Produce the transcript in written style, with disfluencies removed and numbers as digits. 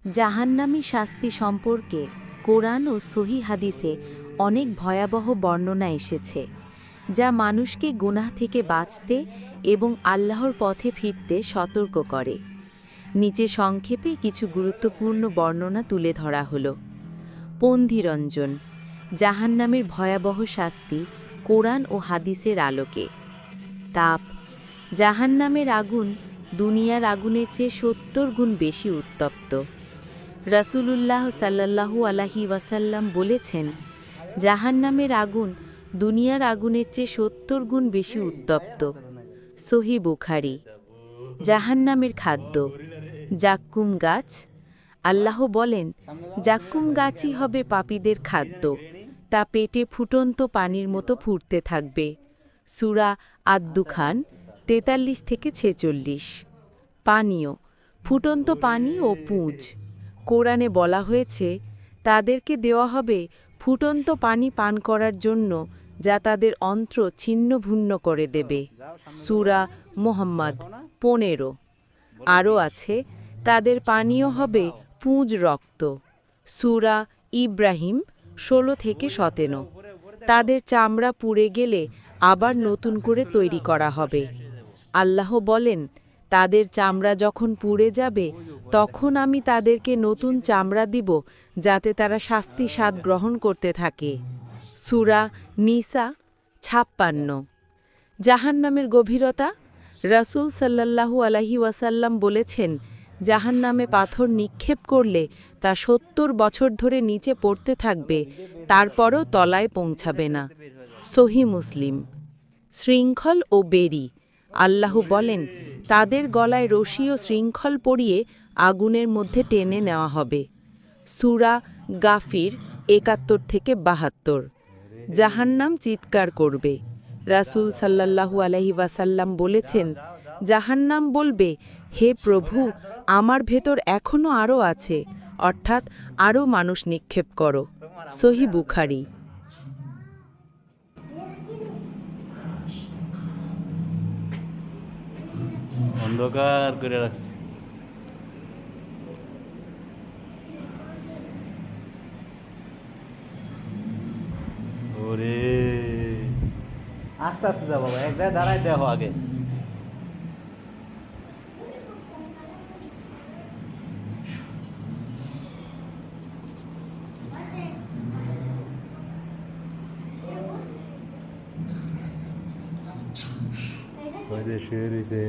জাহান্নামী শাস্তি সম্পর্কে কোরআন ও সহিহ হাদিসে অনেক ভয়াবহ বর্ণনা এসেছে, যা মানুষকে গুনাহ থেকে বাঁচতে এবং আল্লাহর পথে ফিরতে সতর্ক করে। নিচে সংক্ষেপে কিছু গুরুত্বপূর্ণ বর্ণনা তুলে ধরা হল। পন্থীরঞ্জন, জাহান্নামের ভয়াবহ শাস্তি কোরআন ও হাদিসের আলোকে। তাপ, জাহান্নামের আগুন দুনিয়ার আগুনের চেয়ে ৭০ গুণ বেশি উত্তপ্ত। রাসূলুল্লাহ সাল্লাল্লাহু আলাইহি ওয়াসাল্লাম বলেছেন, জাহান্নামের আগুন দুনিয়ার আগুনের চেয়ে ৭০ গুণ বেশি উত্তপ্ত। সহিহ বুখারী। জাহান্নামের খাদ্য, জাক্কুম গাছ। আল্লাহ বলেন, জাক্কুম গাছই হবে পাপীদের খাদ্য, তা পেটে ফুটন্ত পানির মতো ফুটতে থাকবে। সূরা আদ-দুখান ৪৩-৪৬। পানীয়, ফুটন্ত পানি ও পুঁজ। কোরআনে বলা হয়েছে, তাদেরকে দেওয়া হবে ফুটন্ত পানি পান করার জন্য, যা তাদের অন্ত্র ছিন্নভিন্ন করে দেবে। সূরা মুহাম্মদ ১৫। আরও আছে, তাদের পানীয় হবে পুঁজ রক্ত। সূরা ইব্রাহিম ১৬-১৭। তাদের চামড়া পুড়ে গেলে আবার নতুন করে তৈরি করা হবে। আল্লাহ বলেন, তাদের চামড়া যখন পুড়ে যাবে, তখন আমি তাদেরকে নতুন চামড়া দিব, যাতে তারা শাস্তি স্বাদ গ্রহণ করতে থাকে। সূরা নিসা ৫৬। জাহান্নামের গভীরতা, রাসূল সাল্লাল্লাহু আলাইহি ওয়াসাল্লাম বলেছেন, জাহান্নামে পাথর নিক্ষেপ করলে তা ৭০ বছর ধরে নিচে পড়তে থাকবে, তারপরও তলায় পৌঁছাবে না। সহিহ মুসলিম। শৃঙ্খল ও বেড়ি, আল্লাহ বলেন, তাদের গলায় রশি ও শৃঙ্খল পরিয়ে আগুনের মধ্যে টেনে নেওয়া হবে। সূরা গাফির ৭১-৭২। জাহান্নাম চিৎকার করবে। রাসূল সাল্লাল্লাহু আলাইহি ওয়াসাল্লাম বলেছেন, জাহান্নাম বলবে, হে প্রভু, আমার ভেতর এখনও আরও আছে, অর্থাৎ আরও মানুষ নিক্ষেপ করো। সহিহ বুখারী। অন্ধকার করে রাখছে। ওরে আস্তে আস্তে যাবো, এক জায়গায় দাঁড়াই দেখো আগে। শুয়ে রয়েছে।